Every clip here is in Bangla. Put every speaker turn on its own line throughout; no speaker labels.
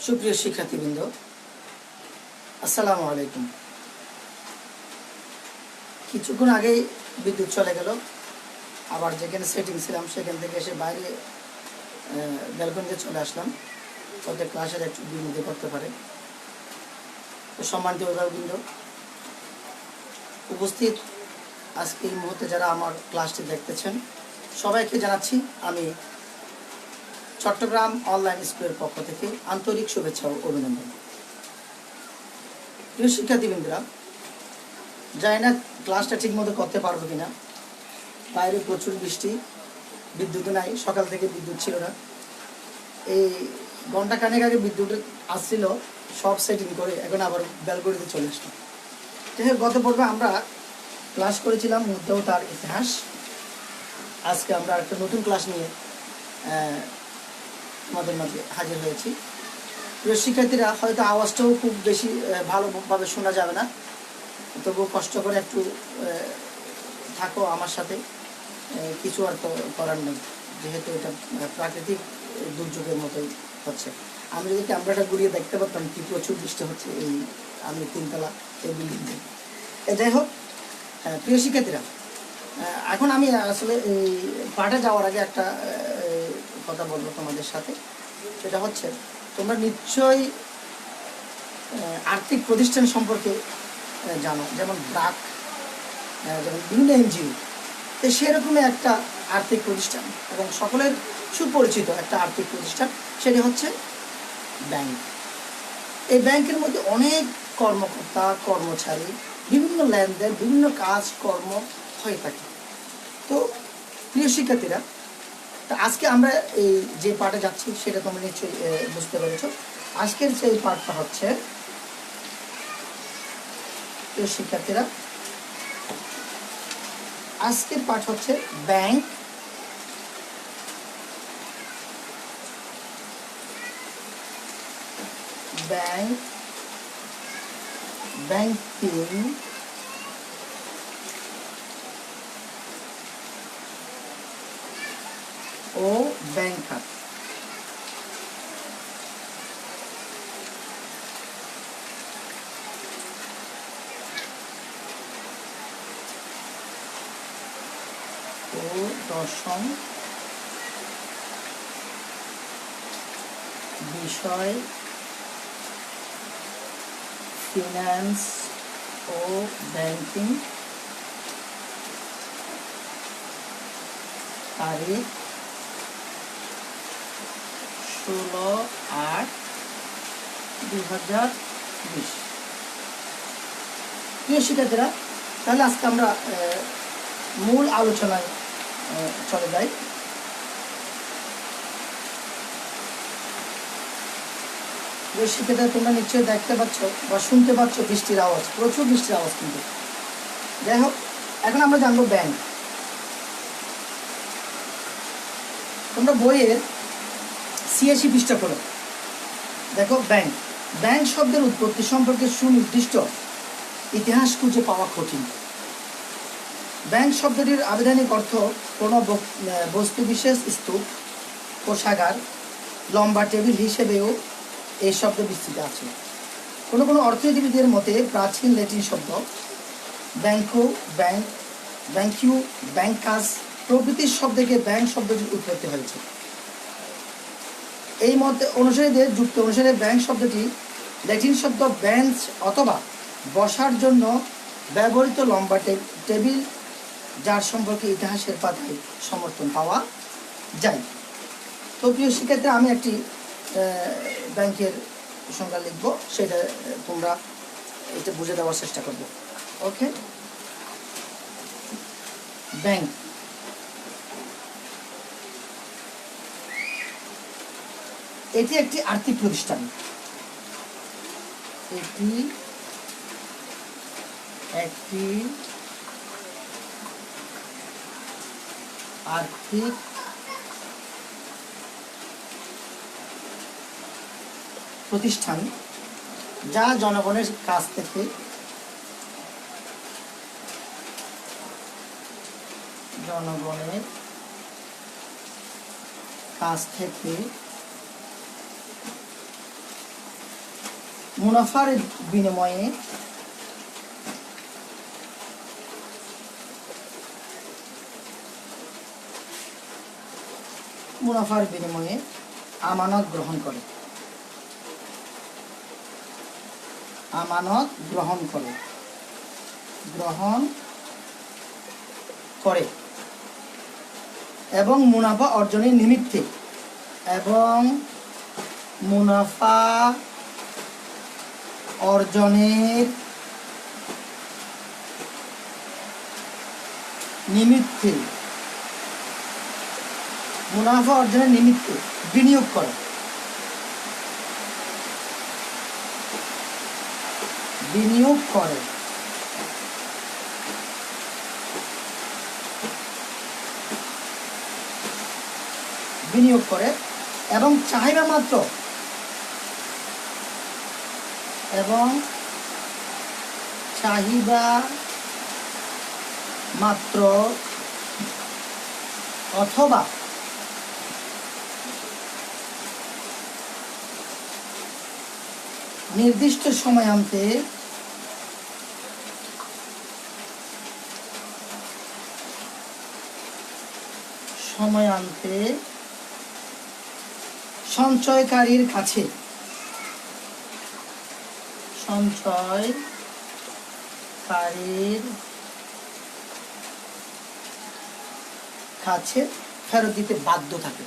সুপ্রিয় শিক্ষার্থীবৃন্দ, আসসালামু আলাইকুম। কিছুক্ষণ আগেই বিদ্যুৎ চলে গেল। আবার যেখানে সেটিং ছিলাম সেখান থেকে এসে বাইরে ব্যালকনিতে চলে আসলাম, যাতে ক্লাসের একটু বিঘ্নিত করতে পারে। তো সম্মানিত অভিভাবকবৃন্দ উপস্থিত, আজকে এই মুহূর্তে যারা আমার ক্লাসটি দেখতেছেন সবাইকে জানাচ্ছি আমি চট্টগ্রাম অনলাইন স্কুলের পক্ষ থেকে আন্তরিক শুভেচ্ছা ও অভিনন্দন। প্রিয় শিক্ষার্থীবৃন্দরা, জানি না ক্লাসটা ঠিকমতো করতে পারবো কিনা। বাইরে প্রচুর বৃষ্টি, বিদ্যুৎ নাই, সকাল থেকে বিদ্যুৎ ছিল না। এই ঘন্টা খানেক আগে বিদ্যুৎ আসছিল, সব সেটিং করে এখন আবার ব্যালকনিতে চলে আসলাম। গত পর্বে আমরা ক্লাস করেছিলাম মুদ্রাও ইতিহাস। আজকে আমরা একটা নতুন ক্লাস নিয়ে আমাদের মাঝে হাজির হয়েছি। প্রিয় শিক্ষার্থীরা, হয়তো আওয়াজটাও খুব বেশি ভালোভাবে শোনা যাবে না, তবুও কষ্ট করে একটু থাকো আমার সাথে। কিছু আর তো করার নেই, যেহেতু এটা প্রাকৃতিক দুর্যোগের মতোই হচ্ছে। আমি যদি ক্যামেরাটা ঘুরিয়ে দেখতে পারতাম কি প্রচুর বৃষ্টি হচ্ছে এই আমি তিনতলা এই বিল্ডিংয়ে। যাই হোক, প্রিয় শিক্ষার্থীরা, এখন আমি আসলে এই পাঠে যাওয়ার আগে একটা কথা বলবো তোমাদের সাথে। সেটা হচ্ছে, তোমরা নিশ্চয়ই আর্থিক প্রতিষ্ঠান সম্পর্কে জানো, যেমন ব্র্যাক, যেমন বিভিন্ন এনজিও। তো সেরকমই একটা আর্থিক প্রতিষ্ঠান এবং সকলের সুপরিচিত একটা আর্থিক প্রতিষ্ঠান, সেটি হচ্ছে ব্যাংক। এই ব্যাংকের মধ্যে অনেক কর্মকর্তা কর্মচারী, বিভিন্ন লেনদেন, বিভিন্ন কাজকর্ম হয়ে থাকে। তো প্রিয় শিক্ষার্থীরা, তো আজকে আমরা এই যে পাঠে যাচ্ছি সেটা তোমরা নিশ্চয়ই বুঝতে পেরেছ। আজকের সেই পাঠটা হচ্ছে, প্রিয় শিক্ষার্থীরা, আজকের পাঠ হচ্ছে ব্যাংক, ব্যাংকিং ও ব্যাংকার। ও দশম বিষয় ফিন্যান্স ও ব্যাংকিং, তারিখ 16/8/2020। প্রিয় শিক্ষার্থীরা, তাহলে আজকে আমরা মূল আলোচনায় চলে যাই। শিক্ষার্থীরা, তোমরা নিশ্চয়ই দেখতে পাচ্ছ বা শুনতে পাচ্ছ বৃষ্টির আওয়াজ, প্রচুর বৃষ্টির আওয়াজ কিন্তু। যাই হোক, এখন আমরা জানবো ব্যাংক। তোমরা বইয়ের ৮৬ পৃষ্ঠা করো, দেখো ব্যাংক। ব্যাংক শব্দের উৎপত্তি সম্পর্কে সুনির্দিষ্ট ইতিহাস খুঁজে পাওয়া কঠিন। ব্যাংক শব্দটির আবিধানিক অর্থ কোনো বস্তু বিশেষ, স্তূপ, কোষাগার, লম্বা টেবিল হিসেবেও এই শব্দ বিস্তৃত আছে। কোনো কোনো অর্থনীতিবিদের মতে প্রাচীন ল্যাটিন শব্দ ব্যাংকো, ব্যাংক, ব্যাংকিউ, ব্যাংকাস প্রভৃতির শব্দ থেকে ব্যাংক শব্দটির উৎপত্তি হয়েছে। এই মতে অনুসারীদের যুক্তি অনুসারে ব্যাংক শব্দটি ল্যাটিন শব্দ বেঞ্চ অথবা বসার জন্য ব্যবহৃত লম্বা টেবিল, যার সম্পর্কে ইতিহাসের পাতায় সমর্থন পাওয়া যায়। তো প্রিয় শিক্ষার্থীরা, আমি একটি ব্যাংকের সংজ্ঞা লিখব, সেটা তোমরা এটা বুঝে দেওয়ার চেষ্টা করবো। ওকে, ব্যাংক এটি একটি আর্থিক প্রতিষ্ঠান। এটি একটি আর্থিক প্রতিষ্ঠান যা জনগণের কাছ থেকে মুনাফার বিনিময়ে আমানত গ্রহণ করে, এবং মুনাফা অর্জনের নিমিত্তে বিনিয়োগ করে। এবং চাহিদা মাত্র অথবা নির্দিষ্ট সময়ান্তে সঞ্চয়কারীর কাছে ফেরত দিতে বাধ্য থাকে।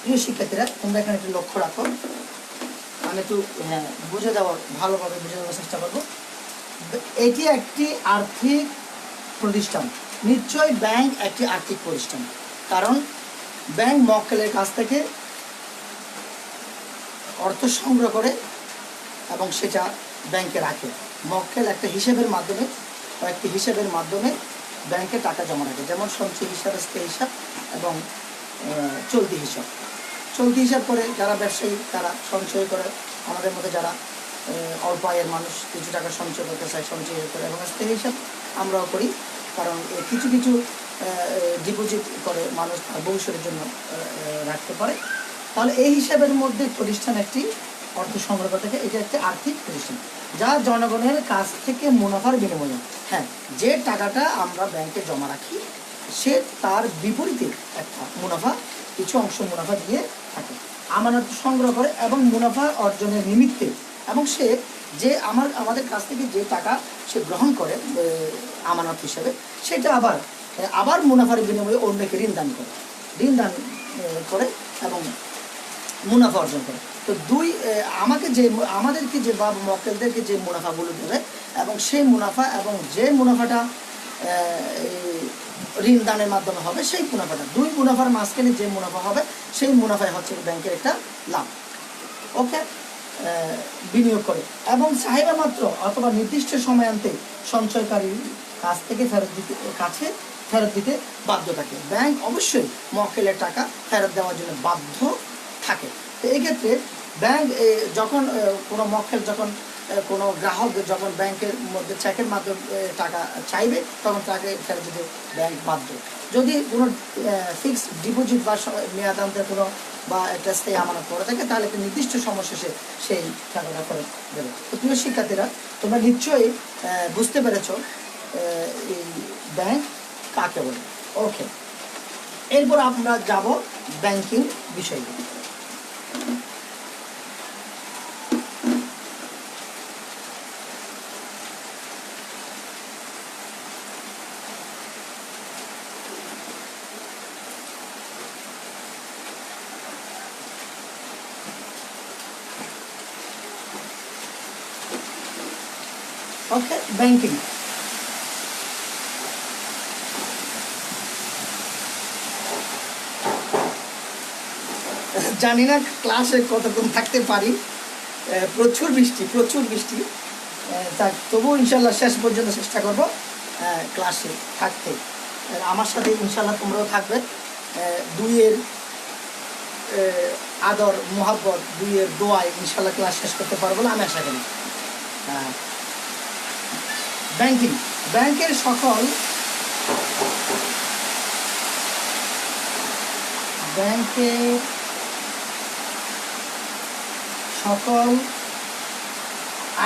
প্রিয় শিক্ষার্থীরা, তোমরা এখানে একটু লক্ষ্য রাখো, আমি একটু ভালোভাবে বুঝে দেওয়ার চেষ্টা করব। এটি একটি আর্থিক প্রতিষ্ঠান, নিশ্চয়ই ব্যাংক একটি আর্থিক প্রতিষ্ঠান, কারণ ব্যাংক মক্কেলের কাছ থেকে অর্থ সংগ্রহ করে এবং সেটা ব্যাংকে রাখে। মক্কেল একটা হিসেবের মাধ্যমে ব্যাংকে টাকা জমা রাখে, যেমন সঞ্চয় হিসাব, স্থায়ী হিসাব এবং চলতি হিসাব করে যারা ব্যবসায়ী তারা সঞ্চয় করে। আমাদের মধ্যে যারা অল্প আয়ের মানুষ কিছু টাকা সঞ্চয় করতে চায়, সঞ্চয় করে। এবং স্থায়ী হিসাব আমরাও করি, কারণ কিছু ডিপোজিট করে মানুষ তার ভবিষ্যতের জন্য রাখতে পারে। তাহলে এই হিসাবের মধ্যে প্রতিষ্ঠান একটি অর্থ সংগ্রহ থেকে, এটা একটি আর্থিক প্রতিষ্ঠান যা জনগণের কাছ থেকে মুনাফার বিনিময়ে, যে টাকাটা আমরা ব্যাংকে জমা রাখি সে তার বিপরীতে একটা কিছু অংশ মুনাফা দিয়ে থাকে, আমানত সংগ্রহ করে এবং মুনাফা অর্জনের নিমিত্তে, এবং সে যে আমাদের কাছ থেকে যে টাকা সে গ্রহণ করে আমানত হিসেবে, সেটা আবার মুনাফার বিনিময়ে অন্যকে ঋণদান করে এবং মুনাফা অর্জন করে। তো আমাদেরকে যে বা মক্কেলদেরকে যে মুনাফাগুলো দেবে এবং সেই মুনাফা এবং যে মুনাফাটা ঋণদানের মাধ্যমে হবে, সেই দুই মুনাফার মাঝখানে যে মুনাফা হবে সেই মুনাফাই হচ্ছে ব্যাংকের একটা লাভ। ওকে, বিনিয়োগ করে এবং চাহিদা মাত্র অথবা নির্দিষ্ট সময়ান্তে সঞ্চয়কারীর কাছ থেকে ফেরত দিতে বাধ্য থাকে। ব্যাংক অবশ্যই মক্কেলের টাকা ফেরত দেওয়ার জন্য বাধ্য থাকে। তো এই ক্ষেত্রে ব্যাংক যখন কোনো মক্কেল কোনো গ্রাহক যখন ব্যাংকের মধ্যে চেকের মাধ্যমে টাকা চাইবে, তখন তাকে ফেরত দিতে ব্যাংক বাধ্য। যদি কোনো ফিক্সড ডিপোজিট বা মেয়াদান্তের বা একটা স্থায়ী আমানত করে থাকে, তাহলে একটা নির্দিষ্ট সময় শেষে সেই টাকাটা ফেরত দেবে। তো প্রিয় শিক্ষার্থীরা, তোমরা নিশ্চয়ই বুঝতে পেরেছ এই ব্যাংক কাকে বলে। ওকে, এরপর আমরা যাব ব্যাংকিং বিষয়ে। ওকে, ব্যাংকিং। জানি না ক্লাসে কতক্ষণ থাকতে পারি, প্রচুর বৃষ্টি তবুও ইনশাল্লাহ শেষ পর্যন্ত চেষ্টা করব ক্লাসে থাকতে। আমার সাথে ইনশাল্লাহ তোমরাও থাকবে। দুইয়ের আদর মোহাব্বত, দুইয়ের দোয়ায় ইনশাল্লাহ ক্লাস শেষ করতে পারবো না আমি আশা করি। ব্যাংকিং, ব্যাংকের সকল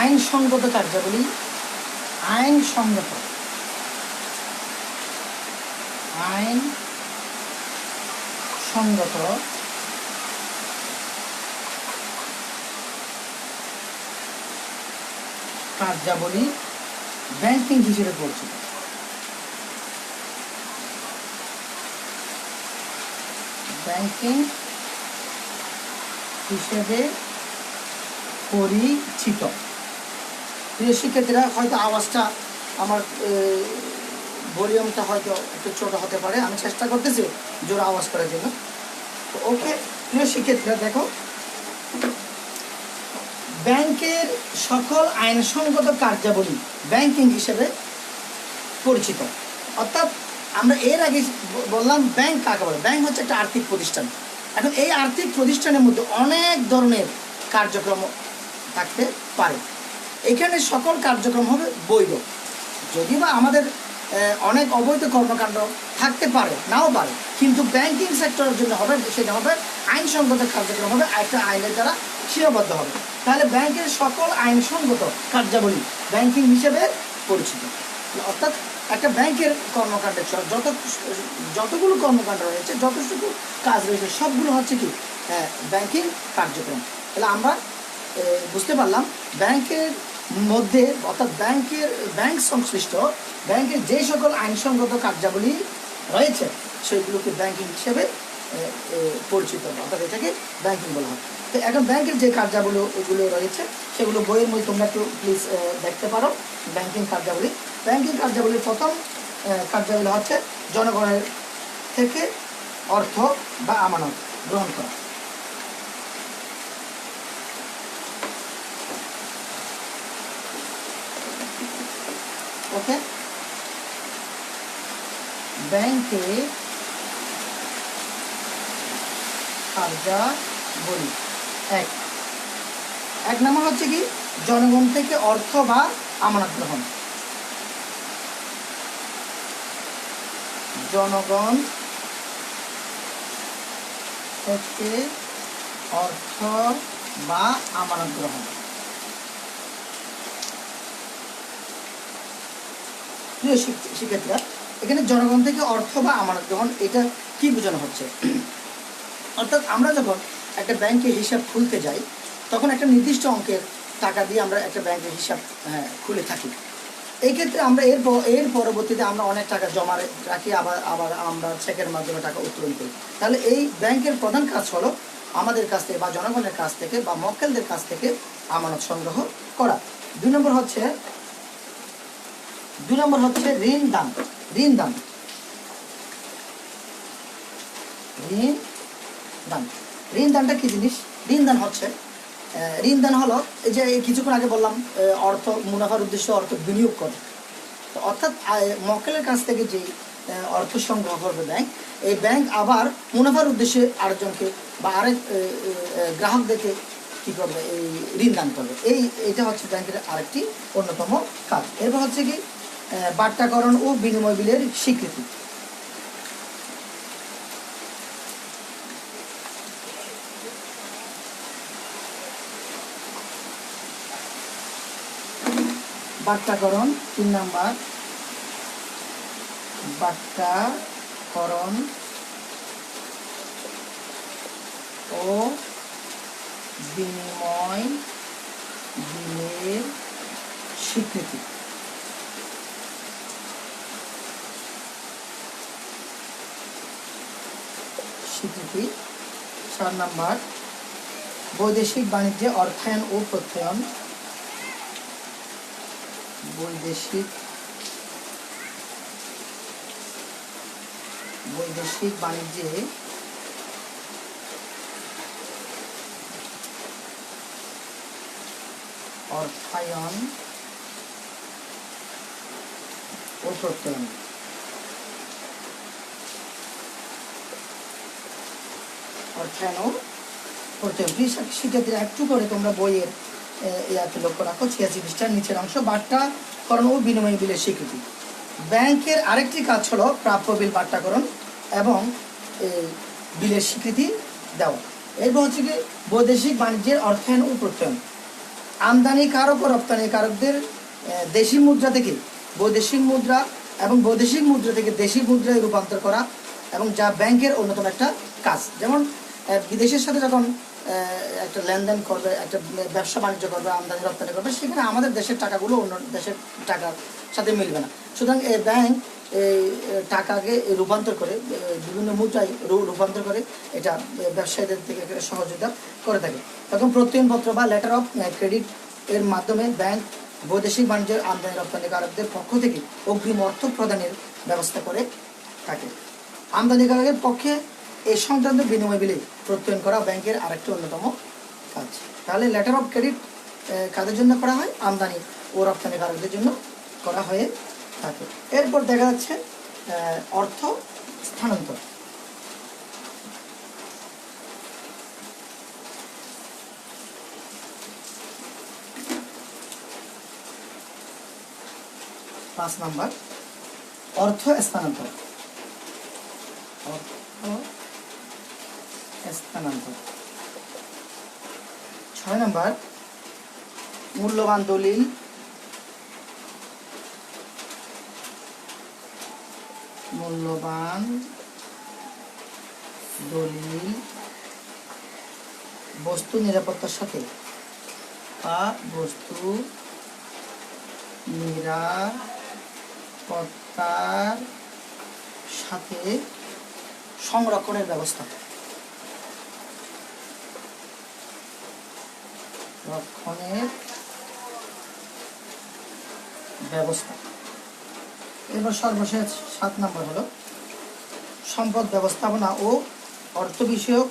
আইনসঙ্গত কার্যাবলী, আইনসঙ্গত কার্যাবলী ব্যাংকিং হিসেবে পরিচিত। ব্যাংকিং হিসেবে পরিচিত। প্রিয় শিক্ষার্থীরা, হয়তো আওয়াজটা আমার ভলিউমটা হয়তো একটু ছোট হতে পারে, আমি চেষ্টা করতেছি জোর আওয়াজ করার জন্য। ওকে প্রিয় শিক্ষার্থীরা, দেখো, ব্যাংকের সকল আইনসঙ্গত কার্যাবলী ব্যাংকিং হিসেবে পরিচিত। অর্থাৎ আমরা এর আগে বললাম ব্যাংক কাকে বলে। ব্যাংক হচ্ছে একটা আর্থিক প্রতিষ্ঠান। এখন এই আর্থিক প্রতিষ্ঠানের মধ্যে অনেক ধরনের কার্যক্রম থাকতে পারে। এখানে সকল কার্যক্রম হবে বৈধ, যদিও বা আমাদের অনেক অবৈধ কর্মকাণ্ড থাকতে পারে, নাও পারে, কিন্তু ব্যাংকিং সেক্টরের জন্য হবে সেটা হবে আইনসঙ্গত কার্যক্রম হবে, একটা আইনের দ্বারা সীমাবদ্ধ হবে। তাহলে ব্যাংকের সকল আইনসঙ্গত কার্যাবলী ব্যাংকিং হিসেবে পরিচিত। অর্থাৎ একটা ব্যাংকের কর্মকাণ্ডের যতগুলো কর্মকাণ্ড রয়েছে, যতটুকু কাজ রয়েছে, সবগুলো হচ্ছে কি ব্যাংকিং কার্যক্রম। তাহলে আমরা বুঝতে পারলাম ব্যাংকের মধ্যে, অর্থাৎ ব্যাংক সংশ্লিষ্ট ব্যাংকের যে সকল আইনসঙ্গত কার্যাবলী রয়েছে সেগুলোকে ব্যাংকিং হিসেবে পরিচিত, অর্থাৎ এটাকে ব্যাংকিং বলা হয়। তো এখন ব্যাংকের যে কার্যাবলীগুলো রয়েছে সেগুলো বইয়ের মধ্যে তোমরা একটু প্লিজ দেখতে পারো। ব্যাংকিং কার্যাবলীর প্রথম কার্যাবলী হচ্ছে জনগণের থেকে অর্থ বা আমানত গ্রহণ করা। ওকে, ব্যাংকে কার্যাবলী এক নম্বর হচ্ছে কি জনগণ থেকে অর্থ বা আমানত গ্রহণ। জনগণ থেকে অর্থ বা আমানত গ্রহণ। প্রিয় শিক্ষার্থীরা, এখানে জনগণ থেকে অর্থ বা আমানত গ্রহণ, এটা কি বোঝানো হচ্ছে? অর্থাৎ আমরা যখন একটা ব্যাংকে হিসাব খুলতে যাই তখন একটা নির্দিষ্ট অঙ্কের টাকা দিয়ে আমরা একটা ব্যাংকের হিসাব খুলে থাকি। এই ক্ষেত্রে আমরা এর পরবর্তীতে আমরা অনেক টাকা জমা রাখি, আবার আমরা চেকের মাধ্যমে টাকা উত্তোলন করি। তাহলে এই ব্যাংকের প্রধান কাজ হলো আমাদের কাছ থেকে বা জনগণের কাছ থেকে বা মক্কেলদের কাছ থেকে আমানত সংগ্রহ করা। দুই নম্বর হচ্ছে ঋণদান। ঋণদানটা কি জিনিস? ঋণদান হলো এই যে কিছুক্ষণ আগে বললাম অর্থ মুনাফার উদ্দেশ্যে অর্থ বিনিয়োগ করে। অর্থাৎ মক্কেলের কাছ থেকে যে অর্থ সংগ্রহ করবে ব্যাংক, এই ব্যাংক আবার মুনাফার উদ্দেশ্যে আরেকজনকে বা আরেক গ্রাহকদেরকে কি করবে, এই ঋণদান করবে। এইটা হচ্ছে ব্যাংকের আরেকটি অন্যতম কাজ। এরপর হচ্ছে কি বাট্টাকরণ ও বিনিময় বিলের স্বীকৃতি। বাট্টাকরণ 3 নাম্বার, বাট্টাকরণ ও বিনিময় বিলের স্বীকৃতি। স্বীকৃতি 4 নাম্বার, বৈদেশিক বাণিজ্যে অর্থায়ন ও প্রত্যয়ন। বৈদেশিক বাণিজ্যে অর্থায়ন ও প্রত্যয়ন। শিক্ষার্থীরা একটু করে তোমরা বইয়ের ইয়াতে লক্ষ্য রাখো 86 পৃষ্ঠার নিচের অংশ বাট্টাকরণ ও বিনিময় বিলের স্বীকৃতি। ব্যাংকের আরেকটি কাজ হলো প্রাপ্য বিল বাট্টাকরণ এবং বিলের স্বীকৃতি দেওয়া। এরপর হচ্ছে কি বৈদেশিক বাণিজ্যের অর্থায়ন ও প্রত্যয়ন। আমদানিকারক ও রপ্তানিকারকদের দেশি মুদ্রা থেকে বৈদেশিক মুদ্রা এবং বৈদেশিক মুদ্রা থেকে দেশি মুদ্রায় রূপান্তর করা এবং যা ব্যাংকের অন্যতম একটা কাজ। যেমন বিদেশের সাথে যখন একটা লেনদেন করবে, একটা ব্যবসা বাণিজ্য করবে, আমদানি রপ্তানি করবে, সেখানে আমাদের দেশের টাকাগুলো অন্য দেশের টাকার সাথে মিলবে না। সুতরাং এই ব্যাংক এই টাকাকে রূপান্তর করে বিভিন্ন মুদ্রায় রূপান্তর করে এটা ব্যবসায়ীদের থেকে সহযোগিতা করে থাকে। তখন প্রত্যয়নপত্র বা লেটার অফ ক্রেডিট এর মাধ্যমে ব্যাংক বৈদেশিক বাণিজ্যের আমদানি রপ্তানিকারকদের পক্ষ থেকে অগ্রিম অর্থ প্রদানের ব্যবস্থা করে থাকে। আমদানিকারকের পক্ষে এই সংক্রান্ত বিনিময় বিলে প্রত্যয়ন করা ব্যাংকের আরেকটি অন্যতম কাজ। তাহলে লেটার অফ ক্রেডিট কাদের জন্য করা হয়? আমদানি ও রপ্তানিকারকদের জন্য করা হয়ে থাকে। এরপর দেখা যাচ্ছে অর্থ স্থানান্তর। পাঁচ নাম্বার অর্থ স্থানান্তর। স্থানান্তর। 6 নাম্বার মূল্যবান দলিল বস্তু নিরাপত্তার সাথে বা বস্তু নিরাপত্তার সাথে সংরক্ষণের ব্যবস্থা। এবার সর্বশেষ 7 নম্বর হলো সম্পদ ব্যবস্থাপনা ও অর্থ বিষয়ক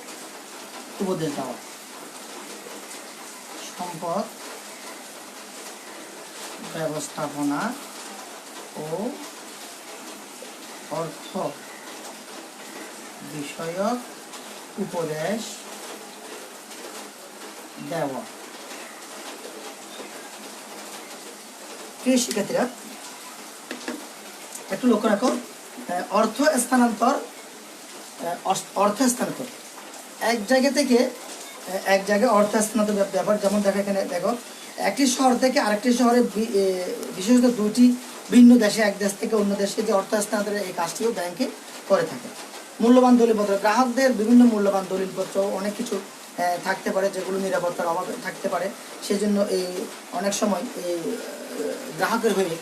উপদেশ দেওয়া। সম্পদ ব্যবস্থাপনা ও অর্থ বিষয়ক উপদেশ দেওয়া। প্রিয় শিক্ষার্থীরা, একটু লক্ষ্য রাখো, অর্থ স্থানান্তর এক জায়গা থেকে এক জায়গায় অর্থ স্থানান্তর ব্যাপার। যেমন দেখো এখানে দেখো, একটি শহর থেকে আরেকটি শহরে বিশেষত দুটি ভিন্ন দেশে, এক দেশ থেকে অন্য দেশে যে অর্থ স্থানান্তরের এই কাজটিও ব্যাংকে করে থাকে। মূল্যবান দলিলপত্র, গ্রাহকদের বিভিন্ন মূল্যবান দলিলপত্র অনেক কিছু থাকতে পারে যেগুলো নিরাপত্তার অভাবে থাকতে পারে। সেজন্য এই অনেক সময় এই গ্রাহকের হয়ে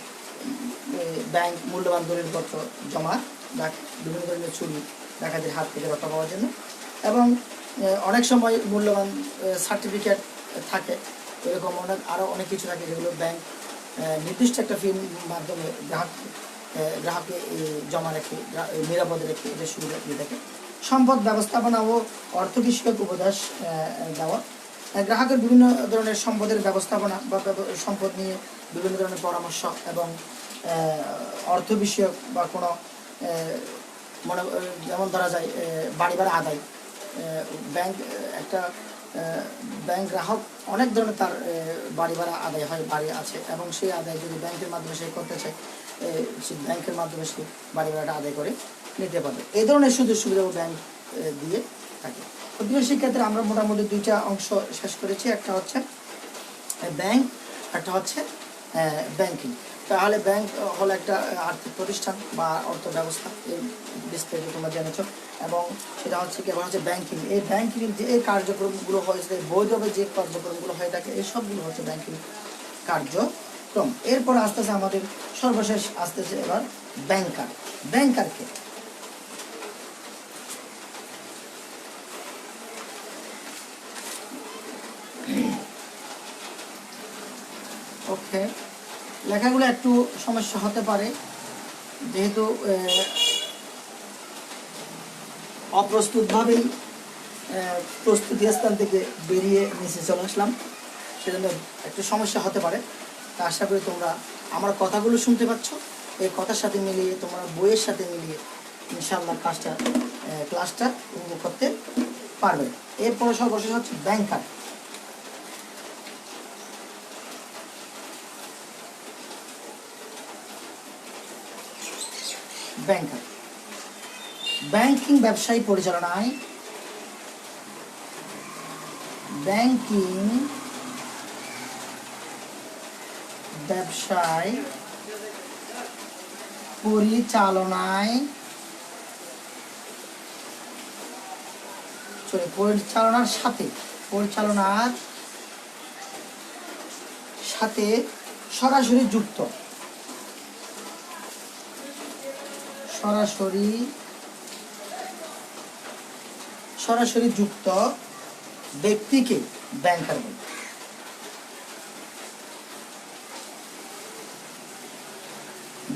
ব্যাংক মূল্যবান দলিলপত্র জমা রাখে বিভিন্ন ধরনের চুরি ডাকাতির হাত থেকে রক্ষা পাওয়ার জন্য। এবং অনেক সময় মূল্যবান সার্টিফিকেট থাকে, এরকম আরও অনেক কিছু থাকে যেগুলো ব্যাংক নির্দিষ্ট একটা ফির মাধ্যমে গ্রাহককে জমা রেখে নিরাপদে রেখে এদের সুবিধা দিয়ে থাকে। সম্পদ ব্যবস্থাপনা ও অর্থ বিষয়ক উপদেশ দেওয়া। গ্রাহকের বিভিন্ন ধরনের সম্পদের ব্যবস্থাপনা বা সম্পদ নিয়ে বিভিন্ন ধরনের পরামর্শ এবং অর্থ বিষয়ক বা কোনো যেমন ধরা যায় বাড়ি ভাড়া আদায়। ব্যাংক গ্রাহক অনেক ধরনের তার বাড়ি ভাড়া আদায় হয়, বাড়ি আছে, এবং সেই আদায় যদি ব্যাংকের মাধ্যমে সে করতে চায়, সে ব্যাংকের মাধ্যমে সে বাড়ি ভাড়াটা আদায় করে নিতে পারবে। এই ধরনের সুযোগ সুবিধাও ব্যাংক দিয়ে থাকে। তো প্রিয় শিক্ষার্থীরা, আমরা মোটামুটি 2টা অংশ শেষ করেছি, একটা হচ্ছে ব্যাংক, একটা হচ্ছে ব্যাংকিং। তাহলে ব্যাংক হলো একটা আর্থিক প্রতিষ্ঠান বা অর্থ ব্যবস্থা, এই বিস্তারিত তোমরা জেনেছ। এবং সেটা হচ্ছে কেবল হচ্ছে ব্যাংকিং। এই ব্যাংকিং যে এই কার্যক্রমগুলো হয়েছে, বৈধভাবে যে কার্যক্রমগুলো হয়ে থাকে, এই সবগুলো হচ্ছে ব্যাংকিং কার্যক্রম। এরপর আস্তে আস্তে আমাদের সর্বশেষ আসতেছে এবার ব্যাংকারকে। ওকে, লেখাগুলো একটু সমস্যা হতে পারে যেহেতু অপ্রস্তুতভাবেই প্রস্তুতি স্থান থেকে বেরিয়ে নিচে চলে আসলাম, সেজন্য একটু সমস্যা হতে পারে। তা আশা করি তোমরা আমার কথাগুলো শুনতে পাচ্ছ, এই কথার সাথে মিলিয়ে তোমরা বইয়ের সাথে মিলিয়ে ইনশাআল্লাহ ক্লাসটা উপভোগ করতে পারবে। এরপরে সর্বশেষ হচ্ছে ব্যাংকার। ব্যাংকার। ব্যাংকিং ব্যবসায়ী পরিচালনায়, ব্যাংকিং ব্যবসায় পরিচালনায় পরিচালনার সাথে সরাসরি যুক্ত ব্যক্তিকে ব্যাংকার বলে।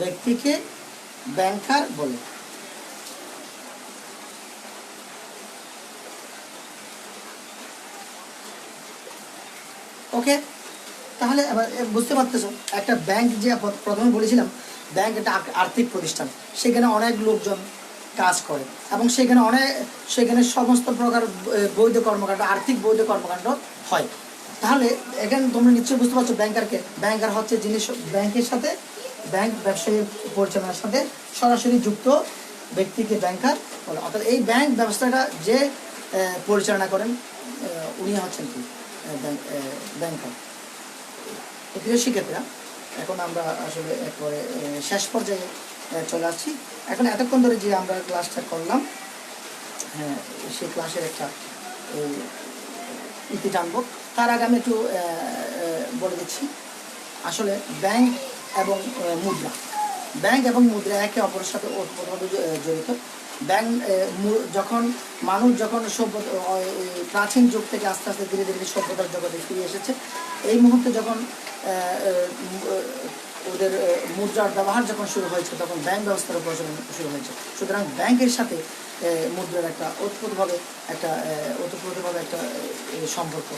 ব্যক্তিকে ব্যাংকার বলে। ওকে, তাহলে এবার বুঝতে পারতেছো একটা ব্যাংক, যে প্রথমে বলেছিলাম ব্যাংক একটা আর্থিক প্রতিষ্ঠান, সেখানে অনেক লোকজন কাজ করে এবং সেখানে সমস্ত প্রকার বৈধ কর্মকাণ্ড, আর্থিক বৈধ কর্মকাণ্ড হয়। তাহলে এখানে তোমরা নিশ্চয়ই বুঝতে পারছো ব্যাংকার হচ্ছে যিনি ব্যাংকের সাথে, ব্যাংক ব্যবসায়ী পরিচালনার সাথে সরাসরি যুক্ত ব্যক্তিকে ব্যাংকার বলে। অর্থাৎ এই ব্যাংক ব্যবস্থাটা যে পরিচালনা করেন উনি হচ্ছেন কি ব্যাংকার। প্রিয় শিক্ষার্থীরা, এখন আমরা আসলে একবারে শেষ পর্যায়ে চলে আসছি। এখন এতক্ষণ ধরে যে আমরা ক্লাসটা করলাম, সেই ক্লাসের একটা ইতি টানবো। তার আগে আমি একটু বলে দিচ্ছি, আসলে ব্যাংক এবং মুদ্রা একে অপরের সাথে ওতপ্রোতভাবে জড়িত। ব্যাংক মানুষ যখন প্রাচীন যুগ থেকে আস্তে আস্তে ধীরে ধীরে সভ্যতার জগতে ফিরে এসেছে, এই মুহূর্তে যখন ওদের মুদ্রার ব্যবহার যখন শুরু হয়েছে, তখন ব্যাংক ব্যবস্থার প্রচলন শুরু হয়েছে। সুতরাং ব্যাংকের সাথে মুদ্রার একটা ওতপ্রোতভাবে একটা সম্পর্ক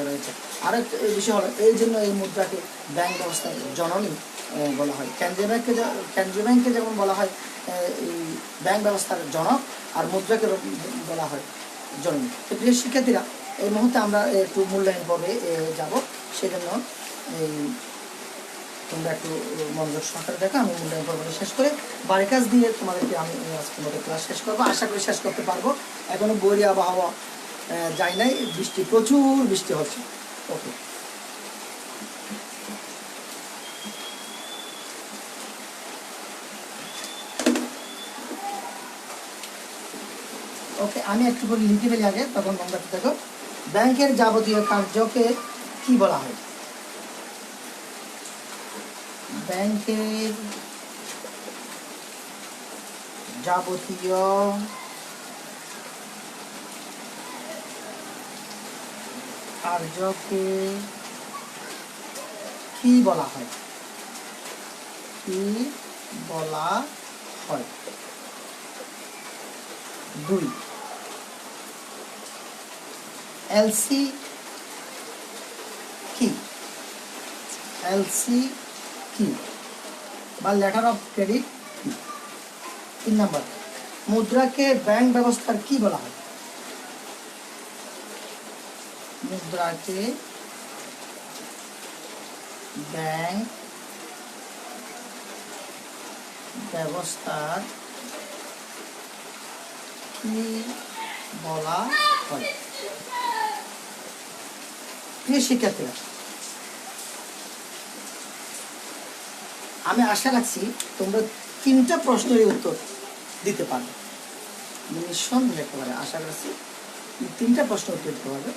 রয়েছে। আরেক বিষয় হলো, এই জন্য এই মুদ্রাকে ব্যাংক ব্যবস্থার জননী বলা হয়। কেন্দ্রীয় ব্যাংকে যেমন বলা হয় ব্যাংক ব্যবস্থার জনক, আর মুদ্রাকে বলা হয় জননী। তো প্রিয় শিক্ষার্থীরা, এই মুহূর্তে আমরা একটু মূল্যায়ন পর্বে যাব, সেজন্য তোমরা একটু মনোযোগ সহকারে দেখো। আমি মূল্যায়ন পর্বটা শেষ করে বাড়ির কাজ দিয়ে তোমাদেরকে আমি আজকের মতো ক্লাস শেষ করবো। আশা করি শেষ করতে পারবো। এখনো বৈরী আবহাওয়া যায় নাই, প্রচুর বৃষ্টি হচ্ছে। ওকে, আমি একটু করে লিখে ফেলি আগে, তখন তোমরা দেখো। ব্যাংকের যাবতীয় কার্যকে কি বলা হয়? ব্যাংকের যাবতীয় কার্যকে কি বলা হয়? দুই, এলসি কি? বা লেটার অফ ক্রেডিট কি? 3 নম্বর, মুদ্রাকে ব্যাংক ব্যবস্থার কি বলা হয়? মুদ্রাকে ব্যাংক ব্যবস্থার কি বলা হয়? প্রিয় শিক্ষার্থীরা, আমি আশা রাখছি তোমরা 3টা প্রশ্নের উত্তর দিতে পারবে। নিঃসন্দেহে একেবারে আশা রাখছি 3টা প্রশ্ন উত্তর দিতে পারবে।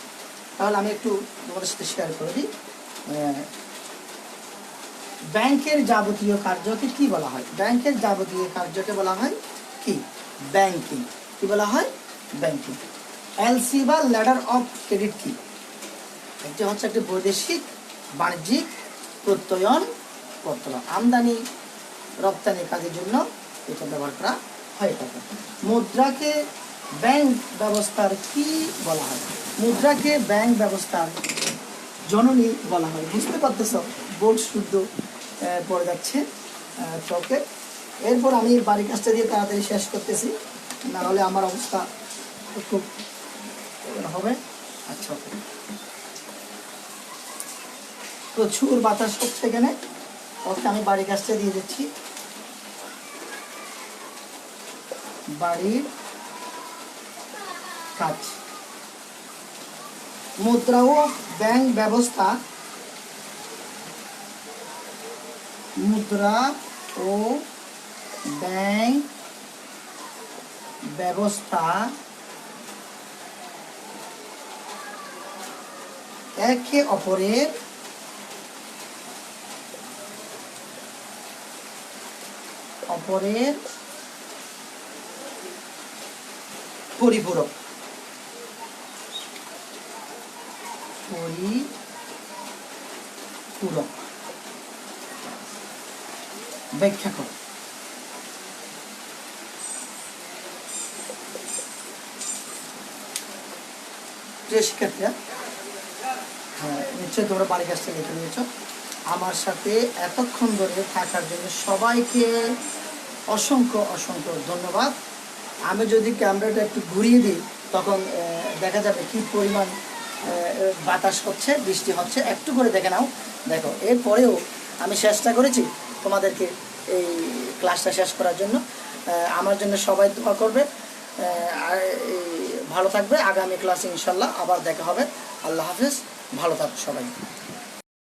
তাহলে আমি একটু তোমাদের সাথে শেয়ার করে দিই। ব্যাংকের যাবতীয় কার্যকে কি বলা হয়? ব্যাংকের যাবতীয় কার্যকে বলা হয় কি? ব্যাংকিং। কি বলা হয়? ব্যাংকিং। এলসি বা লেটার অফ ক্রেডিট কি? এটি হচ্ছে একটি বৈদেশিক বাণিজ্যিক প্রত্যয়ন পত্র, আমদানি রপ্তানি কাজের জন্য এটা ব্যবহার করা হয়ে থাকে। মুদ্রাকে ব্যাংক ব্যবস্থার কি বলা হয়? মুদ্রাকে ব্যাংক ব্যবস্থার জননী বলা হয়। বুঝতে পারতেছ, বোর্ড শুদ্ধ পড়ে যাচ্ছে চোখে। এরপর আমি বাড়ির কাজটা দিয়ে তাড়াতাড়ি শেষ করতেছি, না হলে আমার অবস্থা খুব হবে। আচ্ছা, প্রচুর বাতাস হচ্ছে এখানে। ওকে, আমি বাড়ির কাজটা দিয়ে দিচ্ছি। বাড়ির কাজ। মুদ্রা ও ব্যাংক ব্যবস্থা, মুদ্রা ও ব্যাংক ব্যবস্থা একে অপরের পরিপূরক। ব্যাখ্যা করো। প্রিয় শিক্ষার্থীরা, হ্যাঁ নিশ্চয়ই তোমরা বাড়ির কাজটা লিখে নিয়েছ। আমার সাথে এতক্ষণ ধরে থাকার জন্য সবাইকে অসংখ্য অসংখ্য ধন্যবাদ। আমি যদি ক্যামেরাটা একটু ঘুরিয়ে দিই তখন দেখা যাবে কি পরিমাণ বাতাস হচ্ছে, বৃষ্টি হচ্ছে। একটু করে দেখে নাও। দেখো, এরপরেও আমি চেষ্টা করেছি তোমাদেরকে এই ক্লাসটা শেষ করার জন্য। আমার জন্য সবাই দোয়া করবে, আর ভালো থাকবে। আগামী ক্লাসে ইনশাল্লাহ আবার দেখা হবে। আল্লাহ হাফেজ, ভালো থাকো সবাই।